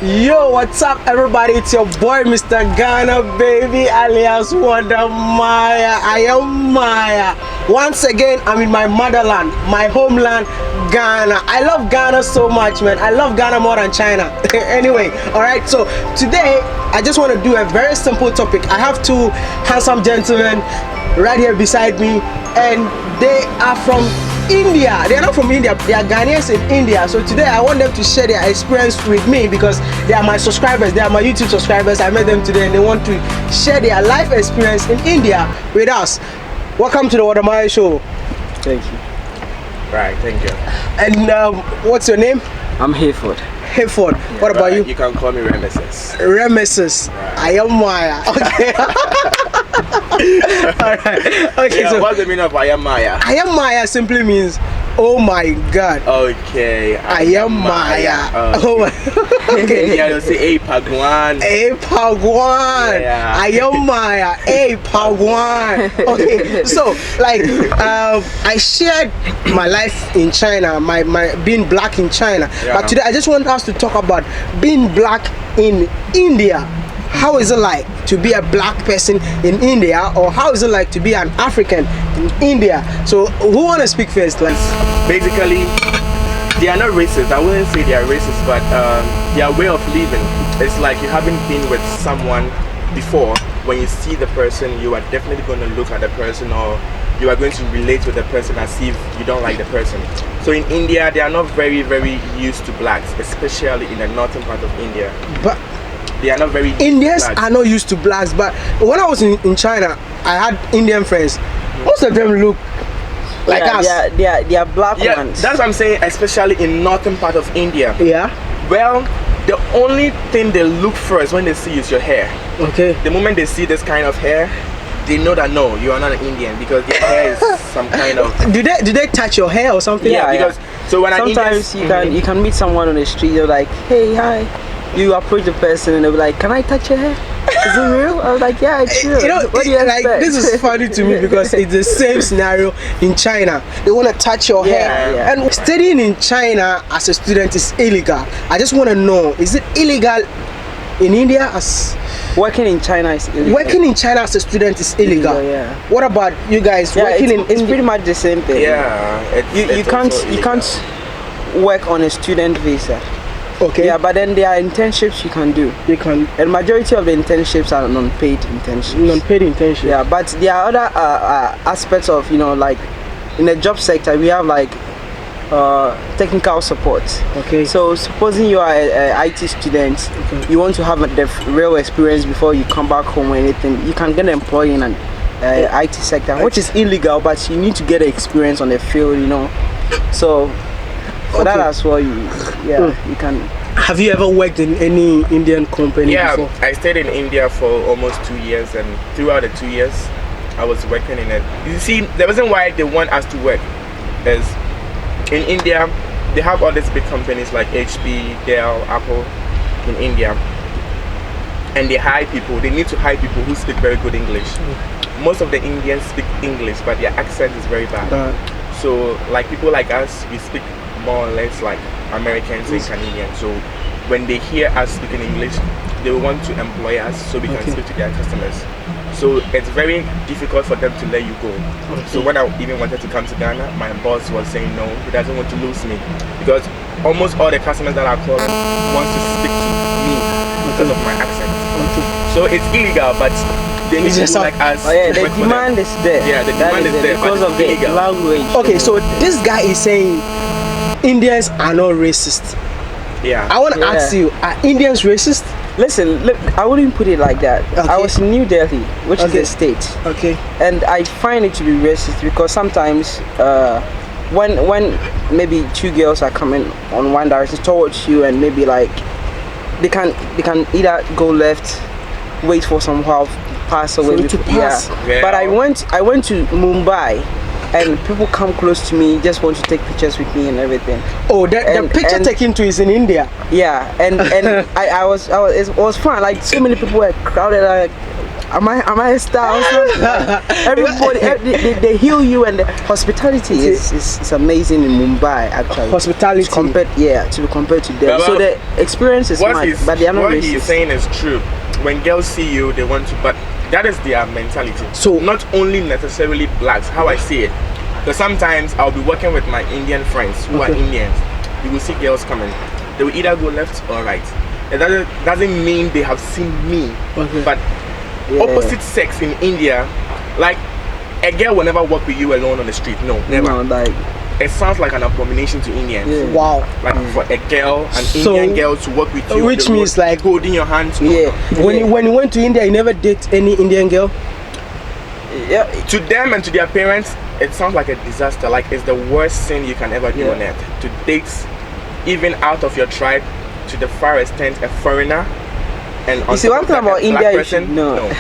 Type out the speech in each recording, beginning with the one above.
Yo, what's up, everybody? It's your boy, Mr. Ghana, baby, alias Wonder Maya. I am Maya. Once again, I'm in my motherland, my homeland, Ghana. I love Ghana so much, man. I love Ghana more than China. Anyway, alright, so today, I just want to do a very simple topic. I have two handsome gentlemen right here beside me, and they are from India. They are not from India, they are Ghanaians in India. So today I want them to share their experience with me because they are my subscribers, they are my YouTube subscribers. I met them today and they want to share their life experience in India with us. Welcome to the Wonder Maya Show. Thank you. Right, thank you. And what's your name? I'm Hayford. Hayford. Yeah, what about you? You can call me Remeses. Remeses. Right. I am Maya. Okay. Alright. Okay, yeah, so what's the meaning of I am Maya? I am Maya simply means oh my god. Okay. I am Maya. Oh my. Okay. Yeah, they'll say hey Pagwan. Hey Pagwan. Yeah. I am Maya. Hey Pagwan. Okay, so like I shared my life in China, my being black in China. Yeah. But today I just want us to talk about being black in India. How is it like to be a black person in India, or how is it like to be an African in India? So who wanna speak first? Let's basically they are not racist. I wouldn't say they are racist, but their way of living, it's like you haven't been with someone before. When you see the person, you are definitely going to look at the person, or you are going to relate with the person as if you don't like the person. So in India, they are not very used to blacks, especially in the northern part of India. But they are not very Indians are not used to blacks, but when I was in China, I had Indian friends. Most of them look like us. They are black ones. That's what I'm saying, especially in northern part of India. Yeah. Well, the only thing they look first when they see is your hair. Okay. The moment they see this kind of hair, they know that no, you are not an Indian, because your hair is some kind of. Do they touch your hair or something? Yeah, because so when sometimes you can meet someone on the street, you're like, hey, hi. You approach the person and they'll be like, can I touch your hair? Is it real? I was like, yeah, it's real. You know, what do you like this is funny to me because it's the same scenario in China. They want to touch your hair. Yeah. And studying in China as a student is illegal. I just want to know, is it illegal in India as working in China is illegal? Working in China as a student is illegal. Yeah. What about you guys? Working it's pretty much the same thing. Yeah. You can't work on a student visa. Okay. Yeah, but then there are internships you can do. You can. And majority of the internships are non-paid internships. Non-paid internships. Yeah, but there are other aspects of, you know, like in the job sector we have like technical support. Okay. So supposing you are a IT student, okay, you want to have the real experience before you come back home or anything, you can get employed in an IT sector, which is illegal, but you need to get experience on the field, you know. So for that as well, you can. Have you ever worked in any Indian company before? I stayed in India for almost 2 years, and throughout the 2 years I was working in it. You see, the reason why they want us to work is in India they have all these big companies like HP, Dell, Apple in India, and they hire people. They need to hire people who speak very good English. Most of the Indians speak English, but their accent is very bad. So like people like us, we speak more or less like Americans and Canadians. So when they hear us speaking English, they will want to employ us so we can speak to their customers. So it's very difficult for them to let you go. So when I even wanted to come to Ghana, my boss was saying no, he doesn't want to lose me, because almost all the customers that are calling wants to speak to me because of my accent. So it's illegal, but they need to like us. The demand is there. Yeah, the demand is there because of the language. Okay, so this guy is saying Indians are not racist. Yeah. I want to ask you, are Indians racist? Listen, I wouldn't put it like that. Okay. I was in New Delhi, which is a state. Okay. And I find it to be racist because sometimes when maybe two girls are coming on one direction towards you, and maybe like they can either go left, wait for some while, pass away. Yeah. But I went to Mumbai, and people come close to me, just want to take pictures with me and everything. Oh, the picture taking to is in India. Yeah, and it was fun. Like so many people were crowded. Like am I a star or something? Everybody, they heal you, and the hospitality is amazing in Mumbai actually. Hospitality. To be compared to them. Well, so the experience is mad, but they are not what racist. he's saying is true. When girls see you, they want to, but that is their mentality. So not only necessarily blacks, how I see it. Because sometimes I'll be working with my Indian friends who are Indians. You will see girls coming. They will either go left or right. It doesn't mean they have seen me, but opposite sex in India, like a girl will never walk with you alone on the street. No, never. No, like it sounds like an abomination to Indians. Yeah. wow. Like for a girl, an Indian girl to walk with you, Which on the means road, like holding your hands. when you went to India, you never date any Indian girl. To them and to their parents, it sounds like a disaster. Like it's the worst sin you can ever do on earth. To date, even out of your tribe, to the far extent, a foreigner. And you see, one thing about India, you person, should know.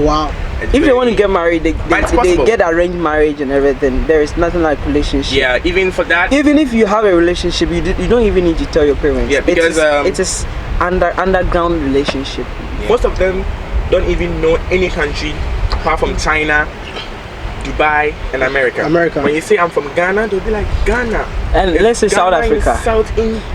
Wow. If they want to get married, they get arranged marriage and everything. There is nothing like relationship. Yeah, even for that. Even if you have a relationship, you don't even need to tell your parents. Yeah, because it is underground relationship. Most of them don't even know any country apart from China, Dubai, and America. When you say I'm from Ghana, they'll be like Ghana. And let's say South Africa.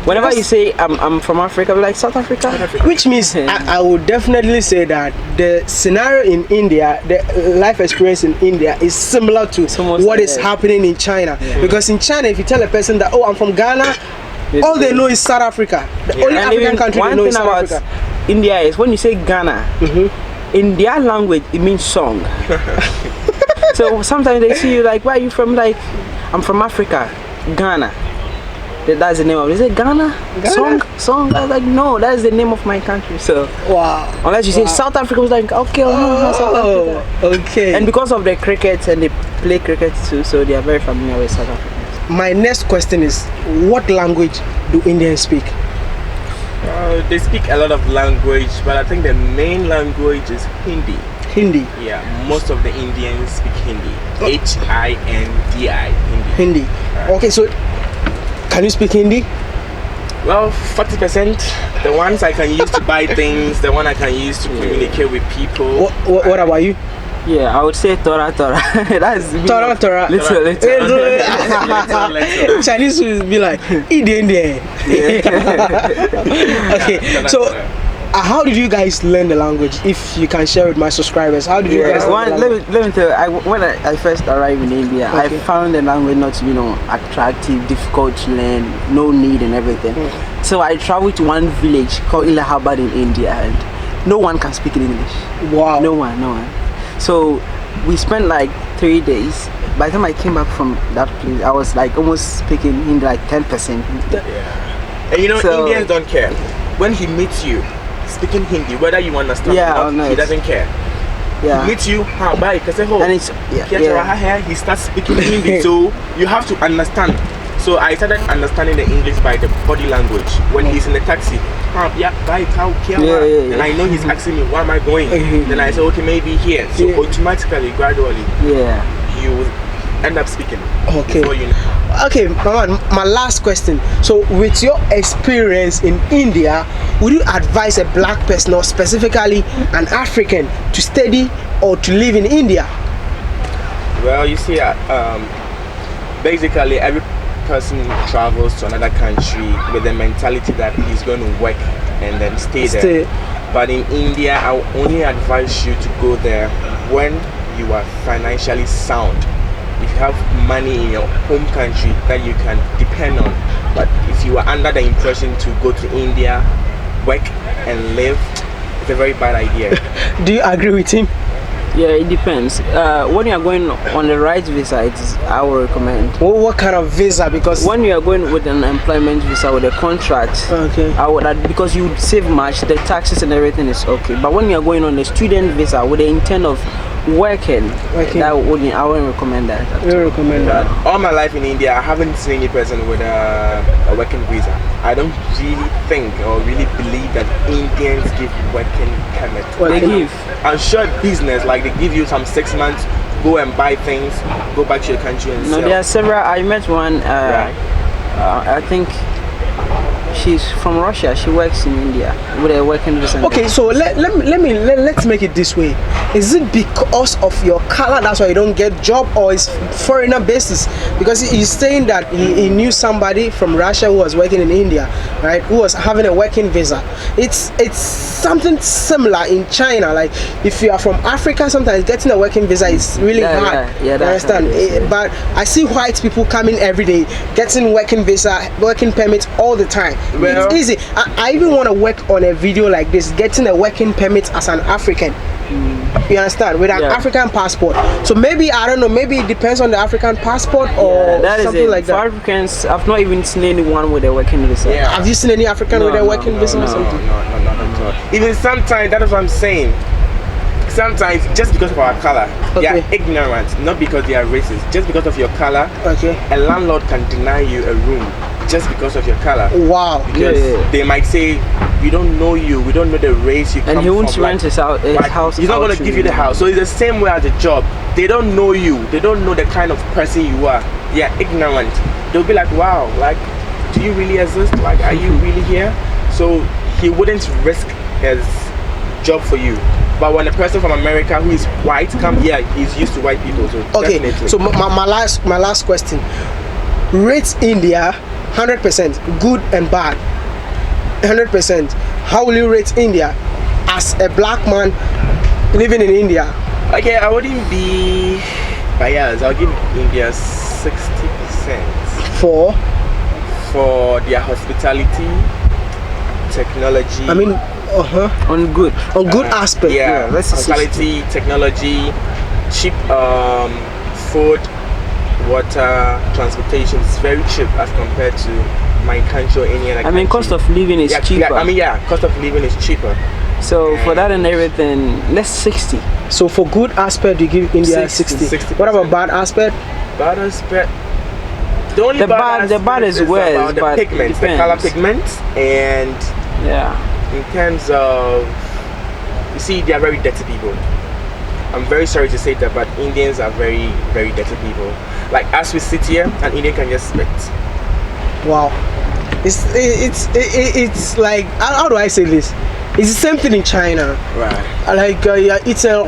Whenever you say I'm from Africa, we're like South Africa. Which means I would definitely say that the scenario in India, the life experience in India is similar to what is happening in China. Because in China, if you tell a person that, oh, I'm from Ghana, all they know is South Africa. The only African country they know is South Africa. India is when you say Ghana, in their language it means song. So sometimes they see you like, where are you from? Like, I'm from Africa, Ghana. That's the name of it. They say Ghana? Song? I was like, no, that's the name of my country. So wow. Unless you say South Africa, was like, okay, South Africa. Okay. And because of the cricket, and they play cricket too, so they are very familiar with South Africans. My next question is, what language do Indians speak? They speak a lot of language, but I think the main language is Hindi. Hindi. Yeah, most of the Indians speak Hindi. Hindi. Hindi. Okay, so can you speak Hindi? Well, 40%. The ones I can use to buy things, the one I can use to communicate with people. What about you? Yeah, I would say Tora. That's Tora. Little. Chinese will be like, Ide. Okay, so how did you guys learn the language? If you can share with my subscribers, how did you guys learn the language? Let me tell you, when I first arrived in India, I found the language not to be attractive, difficult to learn, no need and everything. So I traveled to one village called Allahabad in India, and no one can speak in English. Wow. No one. So we spent like 3 days. By the time I came back from that place, I was like almost speaking in like 10%. And Indians don't care. When he meets you speaking Hindi, whether you understand or not, he doesn't care. Yeah. He meets you, bye, and it's he starts speaking Hindi, so you have to understand. So I started understanding the English by the body language. When he's in the taxi, and I know he's asking me, where am I going? Then I say, okay, maybe here. So automatically, gradually, you will end up speaking. Okay. Okay, my last question. So with your experience in India, would you advise a black person, or specifically an African, to study or to live in India? Well, you see, basically every person travels to another country with the mentality that he's going to work and then stay there. But in India, I will only advise you to go there when you are financially sound. If you have money in your home country that you can depend on. But if you are under the impression to go to India, work and live, it's a very bad idea. Do you agree with him? Yeah, it depends. When you are going on the right visa, I would recommend. What kind of visa? Because when you are going with an employment visa with a contract, I would because you would save much, the taxes and everything is okay. But when you are going on a student visa with the intent of working, I wouldn't recommend that. You recommend that? All my life in India, I haven't seen any person with a working visa. I don't really think or really believe that Indians give working permit. Well, they give. I'm sure business, like they give you some 6 months, go and buy things, go back to your country and sell. There are several. I met one. I think she's from Russia. She works in India with a working visa. Okay, so let's make it this way. Is it because of your color that's why you don't get job, or is foreigner basis? Because he's saying that he knew somebody from Russia who was working in India, right? Who was having a working visa. It's something similar in China. Like if you are from Africa, sometimes getting a working visa is really hard. Yeah, you that's understand? But I see white people coming every day, getting working visa, working permits all the time. Well, it's easy. I even want to work on a video like this, getting a working permit as an African. You understand? With an African passport. So maybe, I don't know, maybe it depends on the African passport or something like that. For Africans, I've not even seen anyone with a working visa. Yeah. Have you seen any African with a working visa or something? No, not at all. Even sometimes, that is what I'm saying. Sometimes, just because of our color, they are ignorant, not because they are racist. Just because of your color, a landlord can deny you a room just because of your color. Wow. Because they might say, we don't know you, we don't know the race you come from. And he won't rent his house. He's not going to give you the house. So it's the same way as the job. They don't know you. They don't know the kind of person you are. They are ignorant. They'll be like, wow, like, do you really exist? Like, are you really here? So he wouldn't risk his job for you. But when a person from America who is white come here, he's used to white people. So definitely. So my last question. Rate India 100% good and bad. 100%. How will you rate India as a black man living in India? Okay, I wouldn't be biased. I'll give India 60% for their hospitality, technology. I mean, on good aspect. Yeah, hospitality, technology, cheap food, water, transportation. It's very cheap as compared to my country or any other country. I mean, cost of living is cheaper. Cost of living is cheaper. So for that and everything, let's 60. So for good aspect, you give India 60. What about bad aspect? Bad aspect. The only the bad is worse, about the pigments, the color pigments, and in terms of, you see, they are very dirty people. I'm very sorry to say that, but Indians are very, very dirty people. Like as we sit here, an Indian can just spit. Wow, it's like, how do I say this? It's the same thing in China. Right. Like it's a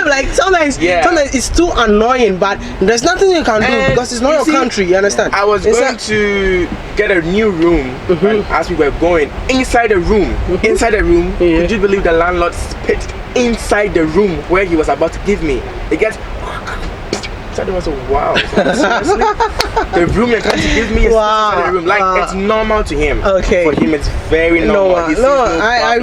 like sometimes it's too annoying, but there's nothing you can do because it's not your country. You understand? I was going to get a new room, and as we were going inside the room, could you believe the landlord spit inside the room where he was about to give me? It gets. So it was a wow. Seriously? The room you're trying to give me is inside the room. Like it's normal to him. Okay. For him, it's very normal. I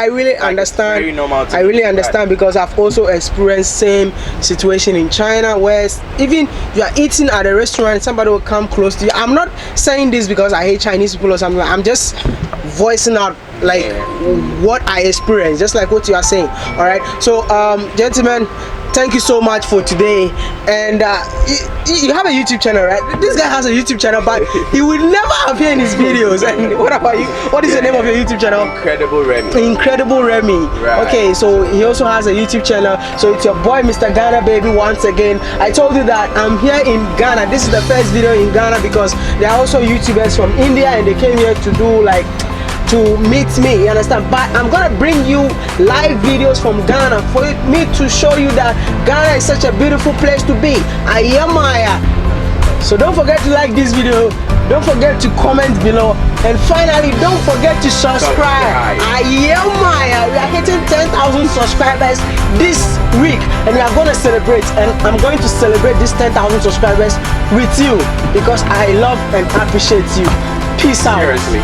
really understand. Very normal to I really understand because I've also experienced same situation in China where even you are eating at a restaurant, somebody will come close to you. I'm not saying this because I hate Chinese people or something. I'm just voicing out like what I experienced, just like what you are saying. All right. So, gentlemen, thank you so much for today. And you have a YouTube channel, right? This guy has a YouTube channel, but he will never appear in his videos. And what about you? What is the name of your YouTube channel? Incredible Remy. Incredible Remy. Right. Okay, so he also has a YouTube channel. So it's your boy, Mr. Ghana Baby, once again. I told you that I'm here in Ghana. This is the first video in Ghana because there are also YouTubers from India and they came here to do to meet me, you understand? But I'm gonna bring you live videos from Ghana for me to show you that Ghana is such a beautiful place to be. Ayamaya. So don't forget to like this video, don't forget to comment below, and finally don't forget to subscribe. Ayamaya. We are hitting 10,000 subscribers this week and we are gonna celebrate, and I'm going to celebrate this 10,000 subscribers with you because I love and appreciate you. Peace out. Seriously.